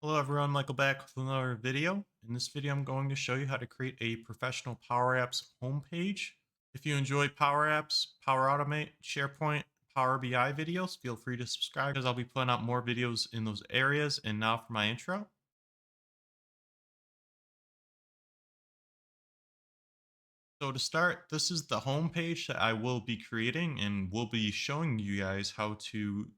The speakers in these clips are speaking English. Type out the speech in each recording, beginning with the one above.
Hello everyone, Michael back with another video. In this video, I'm going to show you how to create a professional Power Apps homepage. If you enjoy Power Apps, Power Automate, SharePoint, Power BI videos, feel free to subscribe because I'll be putting out more videos in those areas. And now for my intro. So to start, this is the homepage that I will be creating and will be showing you guys how to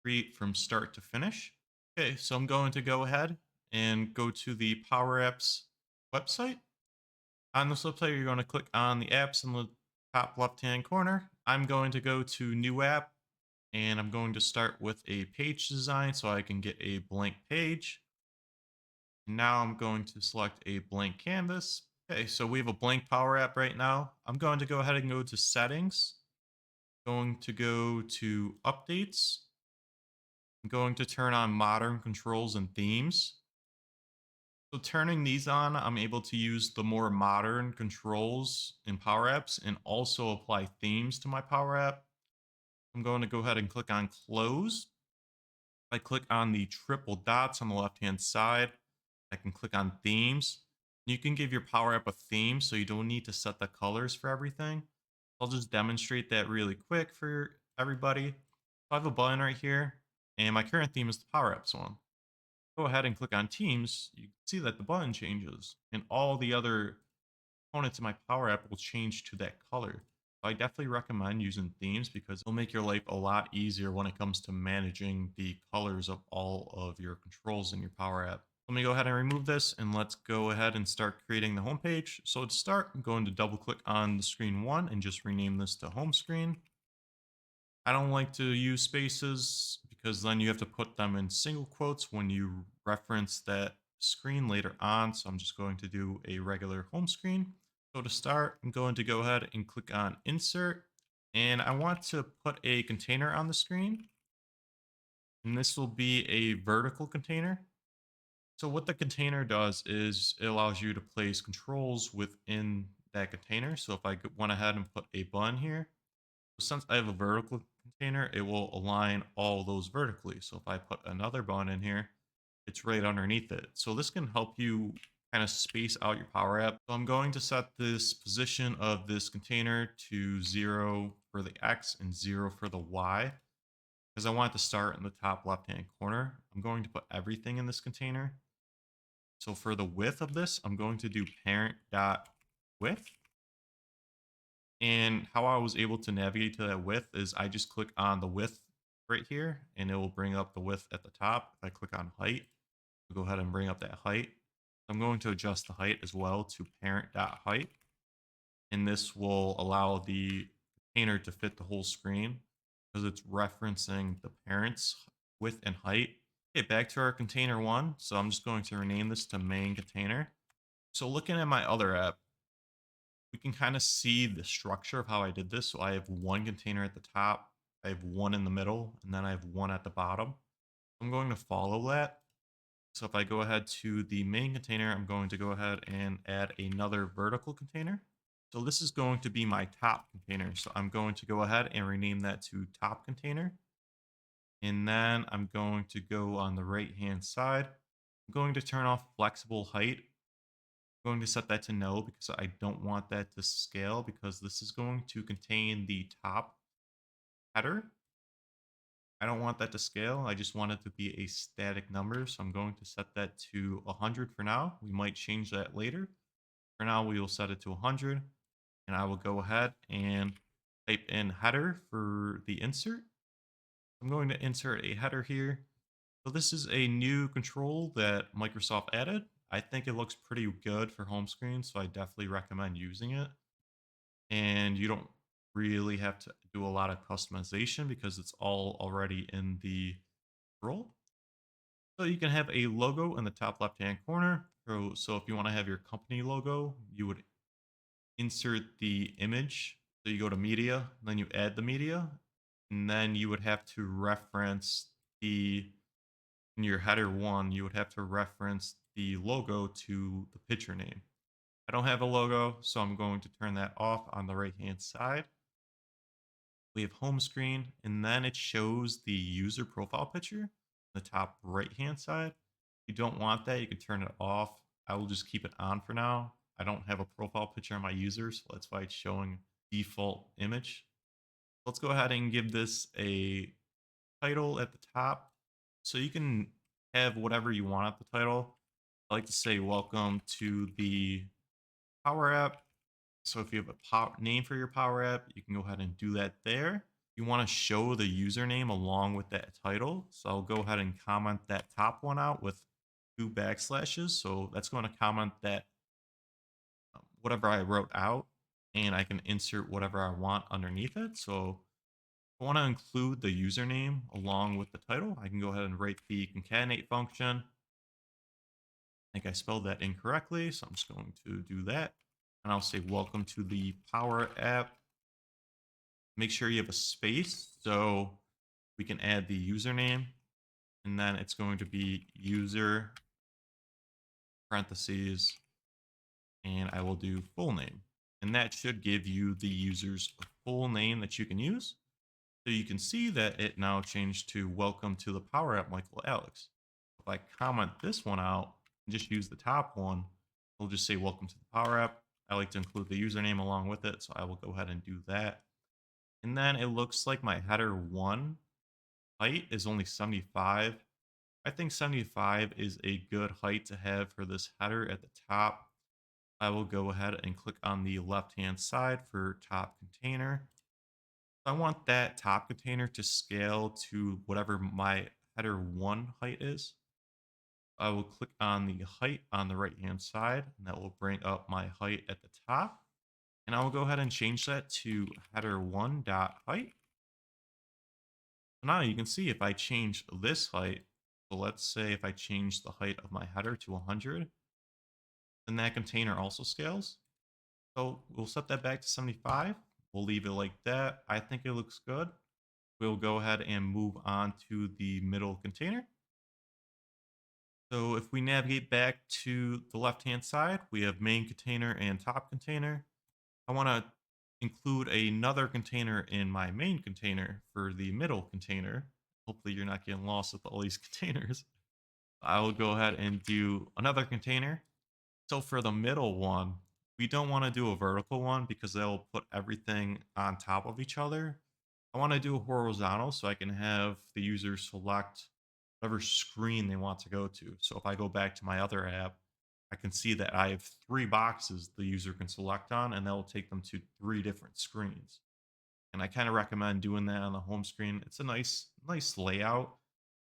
create from start to finish. Okay, so I'm going to go ahead and go to the Power Apps website. On this website, you're going to click on the apps in the top left-hand corner. I'm going to go to New App, and I'm going to start with a page design so I can get a blank page. Now I'm going to select a blank canvas. Okay, so we have a blank Power App right now. I'm going to go ahead and go to Settings. Going to go to Updates. I'm going to turn on Modern Controls and Themes. So turning these on, I'm able to use the more modern controls in Power Apps and also apply themes to my Power App. I'm going to go ahead and click on Close. I click on the triple dots on the left-hand side. I can click on Themes. You can give your Power App a theme, so you don't need to set the colors for everything. I'll just demonstrate that really quick for everybody. I have a button right here, and my current theme is the Power Apps one. Go ahead and click on Teams, you can see that the button changes and all the other components in my Power App will change to that color. So I definitely recommend using themes because it'll make your life a lot easier when it comes to managing the colors of all of your controls in your Power App. Let me go ahead and remove this and let's go ahead and start creating the homepage. So to start, I'm going to double click on the screen one and just rename this to home screen. I don't like to use spaces because then you have to put them in single quotes when you reference that screen later on. So I'm just going to do a regular home screen. So to start, I'm going to go ahead and click on Insert. And I want to put a container on the screen. And this will be a vertical container. So what the container does is it allows you to place controls within that container. So if I went ahead and put a button here, since I have a vertical container, it will align all those vertically. So if I put another button in here, it's right underneath it. So this can help you kind of space out your Power App. So I'm going to set this position of this container to 0 for the X and 0 for the Y because I want it to start in the top left-hand corner. I'm going to put everything in this container. So for the width of this, I'm going to do parent.width. And how I was able to navigate to that width is I just click on the width right here and it will bring up the width at the top. If I click on height, I'll go ahead and bring up that height. I'm going to adjust the height as well to parent.height. And this will allow the container to fit the whole screen because it's referencing the parent's width and height. Okay, back to our container one. So I'm just going to rename this to main container. So looking at my other app, we can kind of see the structure of how I did this. So I have one container at the top, I have one in the middle, and then I have one at the bottom. I'm going to follow that. So if I go ahead to the main container, I'm going to go ahead and add another vertical container. So this is going to be my top container. So I'm going to go ahead and rename that to top container. And then I'm going to go on the right hand side. I'm going to turn off flexible height. Going to set that to no because I don't want that to scale because this is going to contain the top header. I don't want that to scale. I just want it to be a static number. So I'm going to set that to 100 for now. We might change that later. For now, we will set it to 100. And I will go ahead and type in header for the insert. I'm going to insert a header here. So this is a new control that Microsoft added. I think it looks pretty good for home screen, so I definitely recommend using it. And you don't really have to do a lot of customization because it's all already in the role. So you can have a logo in the top left-hand corner. So if you want to have your company logo, you would insert the image. So you go to media, then you add the media, and then you would have to reference the in your header one, you would have to reference the logo to the picture name. I don't have a logo, so I'm going to turn that off on the right hand side. We have home screen, and then it shows the user profile picture, the top right hand side. If you don't want that, you can turn it off. I will just keep it on for now. I don't have a profile picture on my users, so that's why it's showing default image. Let's go ahead and give this a title at the top. So you can have whatever you want at the title. I like to say welcome to the Power App. So if you have a name for your Power App, you can go ahead and do that there. You want to show the username along with that title. So I'll go ahead and comment that top one out with 2 backslashes. So that's going to comment that whatever I wrote out, and I can insert whatever I want underneath it. So if I want to include the username along with the title, I can go ahead and write the concatenate function. I think I spelled that incorrectly, so I'm just going to do that. And I'll say welcome to the Power App. Make sure you have a space so we can add the username, and then it's going to be user parentheses, and I will do full name. And that should give you the user's full name that you can use. So you can see that it now changed to welcome to the Power App Michael Alex. If I comment this one out and just use the top one, it'll just say welcome to the Power App. I like to include the username along with it, so I will go ahead and do that. And then it looks like my header 1 height is only 75. I think 75 is a good height to have for this header at the top. I will go ahead and click on the left-hand side for top container. I want that top container to scale to whatever my header 1 height is. I will click on the height on the right-hand side, and that will bring up my height at the top. And I will go ahead and change that to header 1 dot height. So now you can see if I change this height, so let's say if I change the height of my header to 100, then that container also scales. So we'll set that back to 75. We'll leave it like that. I think it looks good. We'll go ahead and move on to the middle container. So if we navigate back to the left-hand side, we have main container and top container. I want to include another container in my main container for the middle container. Hopefully you're not getting lost with all these containers. I will go ahead and do another container. So for the middle one, we don't want to do a vertical one because they'll put everything on top of each other. I want to do a horizontal so I can have the user select whatever screen they want to go to. So if I go back to my other app, I can see that I have 3 boxes the user can select on, and that will take them to 3 different screens. And I kind of recommend doing that on the home screen. It's a nice layout.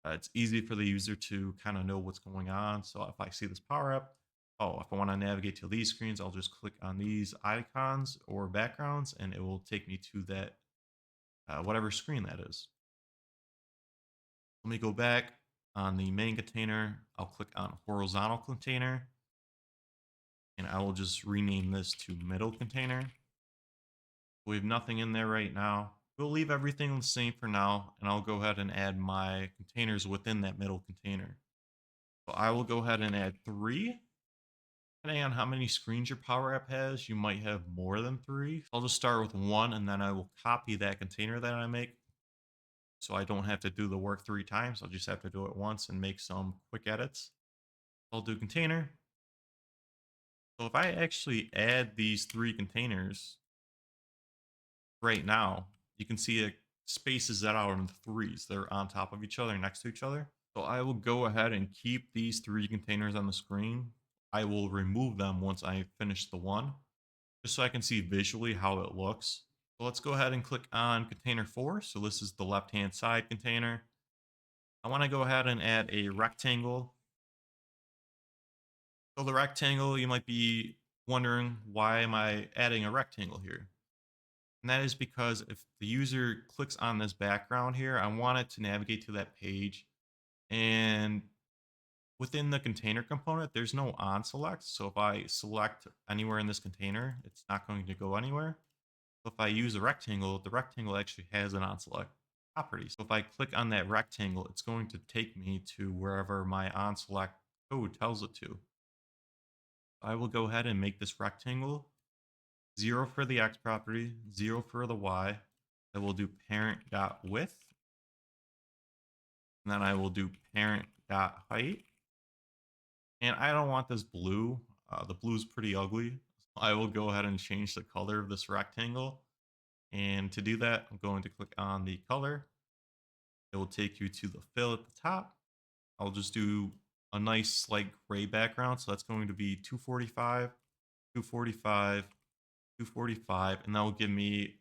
It's easy for the user to kind of know what's going on. So if I see this power up, oh, if I want to navigate to these screens, I'll just click on these icons or backgrounds, and it will take me to that whatever screen that is. Let me go back on the main container. I'll click on horizontal container, and I will just rename this to middle container. We have nothing in there right now. We'll leave everything the same for now, and I'll go ahead and add my containers within that middle container. So I will go ahead and add 3. Depending on how many screens your Power App has, you might have more than 3. I'll just start with 1, and then I will copy that container that I make. So I don't have to do the work 3 times. I'll just have to do it once and make some quick edits. I'll do container. So if I actually add these 3 containers right now, you can see it spaces that out in 3s. They're on top of each other, next to each other. So I will go ahead and keep these 3 containers on the screen. I will remove them once I finish the one, just so I can see visually how it looks. So let's go ahead and click on container 4. So this is the left-hand side container. I want to go ahead and add a rectangle. So the rectangle, you might be wondering, why am I adding a rectangle here? And that is because if the user clicks on this background here, I want it to navigate to that page. And within the container component, there's no on select. So if I select anywhere in this container, it's not going to go anywhere. So if I use a rectangle, the rectangle actually has an on select property. So if I click on that rectangle, it's going to take me to wherever my on select code tells it to. I will go ahead and make this rectangle 0 for the X property, 0 for the Y. I will do parent.width. And then I will do parent.height. And I don't want this blue. The blue is pretty ugly. I will go ahead and change the color of this rectangle. And to do that, I'm going to click on the color. It will take you to the fill at the top. I'll just do a nice like gray background. So that's going to be 245, 245, 245, and that will give me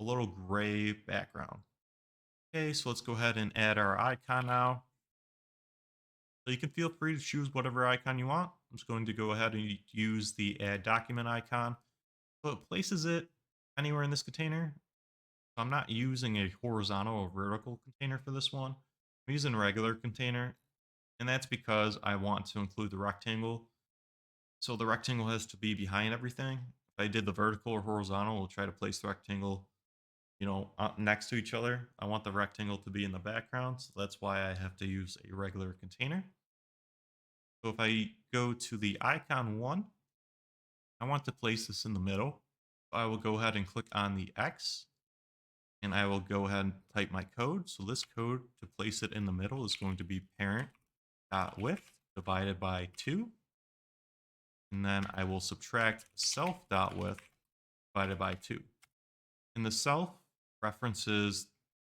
a little gray background. Okay, so let's go ahead and add our icon now. So you can feel free to choose whatever icon you want. I'm just going to go ahead and use the add document icon. So it places it anywhere in this container. So I'm not using a horizontal or vertical container for this one. I'm using a regular container, and that's because I want to include the rectangle. So the rectangle has to be behind everything. If I did the vertical or horizontal, we'll try to place the rectangle, next to each other. I want the rectangle to be in the background, so that's why I have to use a regular container. So if I go to the icon one, I want to place this in the middle. I will go ahead and click on the X, and I will go ahead and type my code. So this code to place it in the middle is going to be parent.width divided by 2. And then I will subtract self.width divided by 2. And the self references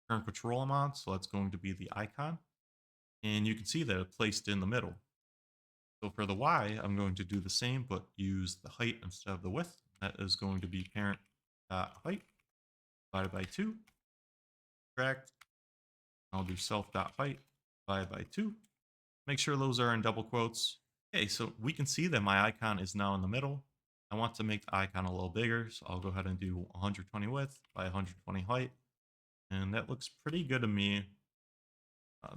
current control amount, so that's going to be the icon. And you can see that it's placed in the middle. So for the Y, I'm going to do the same, but use the height instead of the width. That is going to be parent.height divided by 2. Subtract. I'll do self.height divided by 2. Make sure those are in double quotes. Okay, so we can see that my icon is now in the middle. I want to make the icon a little bigger, so I'll go ahead and do 120 width by 120 height. And that looks pretty good to me.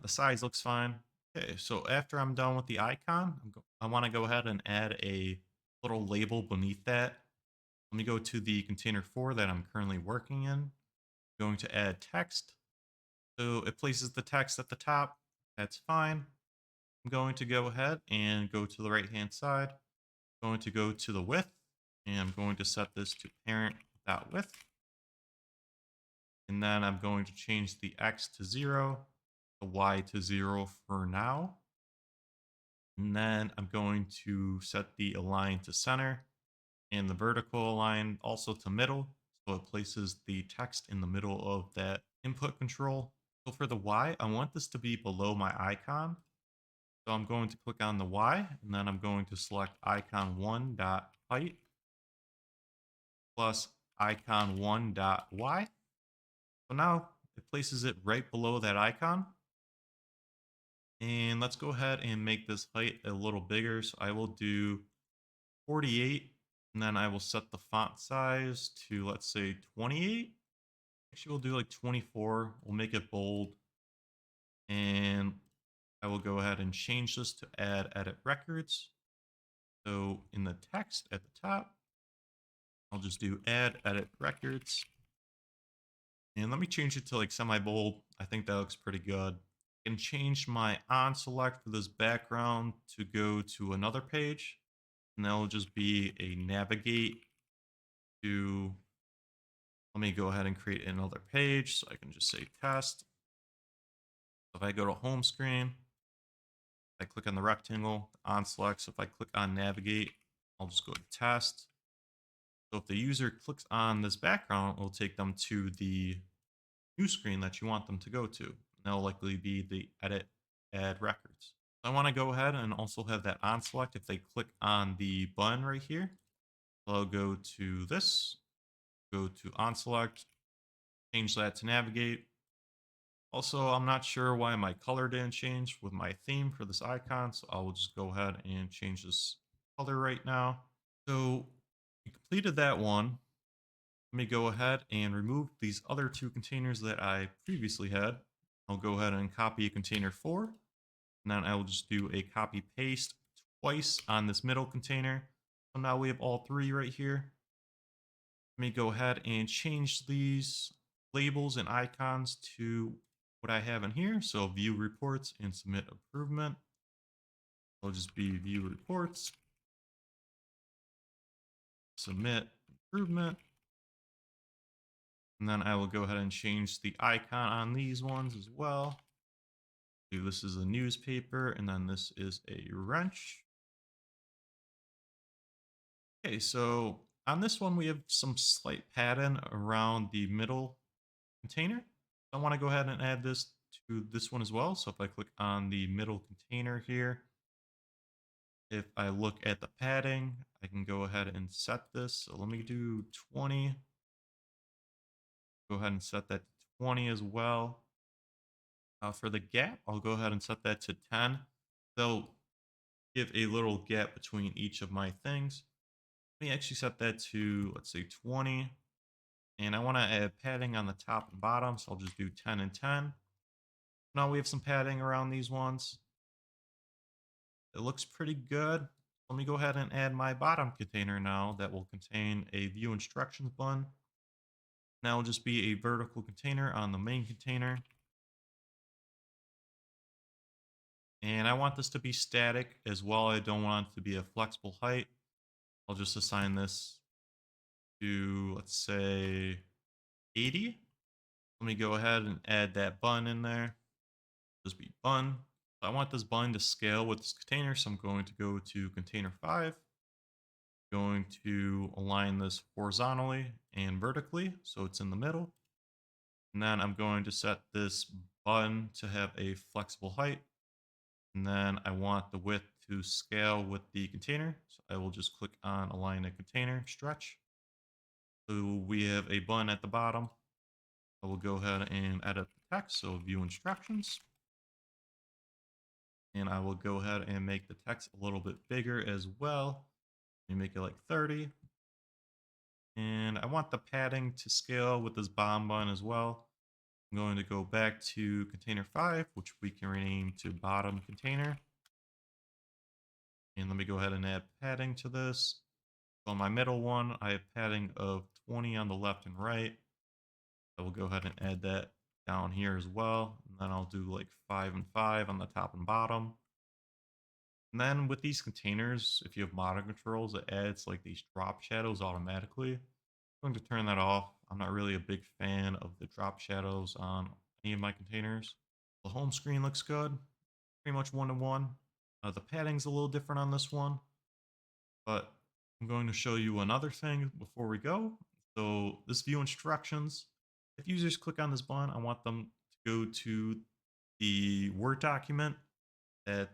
The size looks fine. Okay, so after I'm done with the icon, I want to go ahead and add a little label beneath that. Let me go to the container 4 that I'm currently working in. I'm going to add text. So it places the text at the top. That's fine. I'm going to go ahead and go to the right hand side. I'm going to go to the width, and I'm going to set this to parent.width. And then I'm going to change the X to 0, the Y to 0 for now. And then I'm going to set the align to center and the vertical align also to middle. So it places the text in the middle of that input control. So for the Y, I want this to be below my icon. So I'm going to click on the Y, and then I'm going to select icon1.height plus icon1.y. So now it places it right below that icon. And let's go ahead and make this height a little bigger. So I will do 48, and then I will set the font size to, let's say, 28. Actually, we'll do like 24. We'll make it bold. And I will go ahead and change this to add edit records. So in the text at the top, I'll just do add edit records. And let me change it to like semi-bold. I think that looks pretty good. I can change my on select for this background to go to another page. And that'll just be a navigate to, let me go ahead and create another page. So I can just say test. If I go to home screen, I click on the rectangle, on select. So if I click on navigate, I'll just go to test. So if the user clicks on this background, it'll take them to the new screen that you want them to go to. And that'll likely be the edit add records. So I want to go ahead and also have that on select. If they click on the button right here, I'll go to this, go to on select, change that to navigate. Also, I'm not sure why my color didn't change with my theme for this icon, so I will just go ahead and change this color right now. So we completed that one. Let me go ahead and remove these other two containers that I previously had. I'll go ahead and copy container 4, and then I will just do a copy paste twice on this middle container. So now we have all three right here. Let me go ahead and change these labels and icons to what I have in here. So view reports and submit improvement. It'll just be view reports, submit improvement. And then I will go ahead and change the icon on these ones as well. This is a newspaper, and then this is a wrench. Okay, so on this one, we have some slight pattern around the middle container. I want to go ahead and add this to this one as well. So if I click on the middle container here, if I look at the padding, I can go ahead and set this. So let me do 20. Go ahead and set that to 20 as well. For the gap, I'll go ahead and set that to 10. They'll give a little gap between each of my things. Let me actually set that to, let's say, 20. And I want to add padding on the top and bottom, so I'll just do 10 and 10. Now we have some padding around these ones. It looks pretty good. Let me go ahead and add my bottom container now that will contain a view instructions button. Now will just be a vertical container on the main container. And I want this to be static as well. I don't want it to be a flexible height. I'll just assign this to, let's say, 80. Let me go ahead and add that button in there. Just be button. I want this button to scale with this container, so I'm going to go to container 5. Going to align this horizontally and vertically so it's in the middle. And then I'm going to set this button to have a flexible height. And then I want the width to scale with the container. So I will just click on align a container, stretch. So we have a button at the bottom. I will go ahead and edit the text. So view instructions. And I will go ahead and make the text a little bit bigger as well. Let me make it like 30. And I want the padding to scale with this bottom button as well. I'm going to go back to container 5, which we can rename to bottom container. And let me go ahead and add padding to this. So on my middle one, I have padding of 20 on the left and right. I will go ahead and add that down here as well. And then I'll do like 5 and 5 on the top and bottom. And then with these containers, if you have modern controls, it adds like these drop shadows automatically. I'm going to turn that off. I'm not really a big fan of the drop shadows on any of my containers. The home screen looks good, pretty much one to one. The padding's a little different on this one, but I'm going to show you another thing before we go. So this view instructions, if users click on this button, I want them to go to the Word document that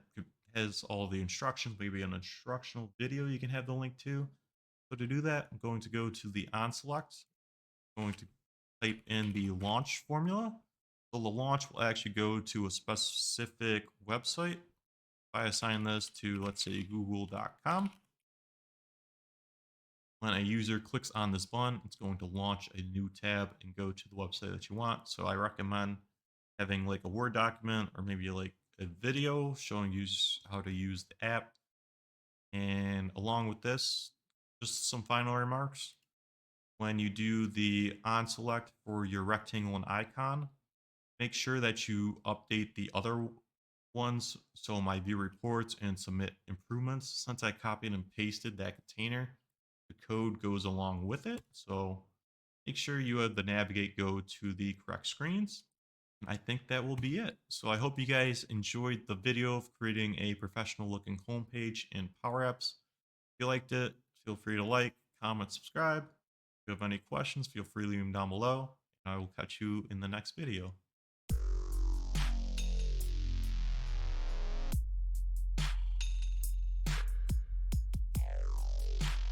has all the instructions, maybe an instructional video you can have the link to. So to do that, I'm going to go to the on select, I'm going to type in the launch formula. So the launch will actually go to a specific website. If I assign this to, let's say, google.com, when a user clicks on this button, it's going to launch a new tab and go to the website that you want. So I recommend having like a Word document or maybe like a video showing you how to use the app. And along with this, just some final remarks. When you do the on select for your rectangle and icon, make sure that you update the other ones. So my view reports and submit improvements. Since I copied and pasted that container, the code goes along with it. So make sure you have the navigate go to the correct screens. I think that will be it. So I hope you guys enjoyed the video of creating a professional looking homepage in Power Apps. If you liked it, feel free to like, comment, subscribe. If you have any questions, feel free to leave them down below. I will catch you in the next video.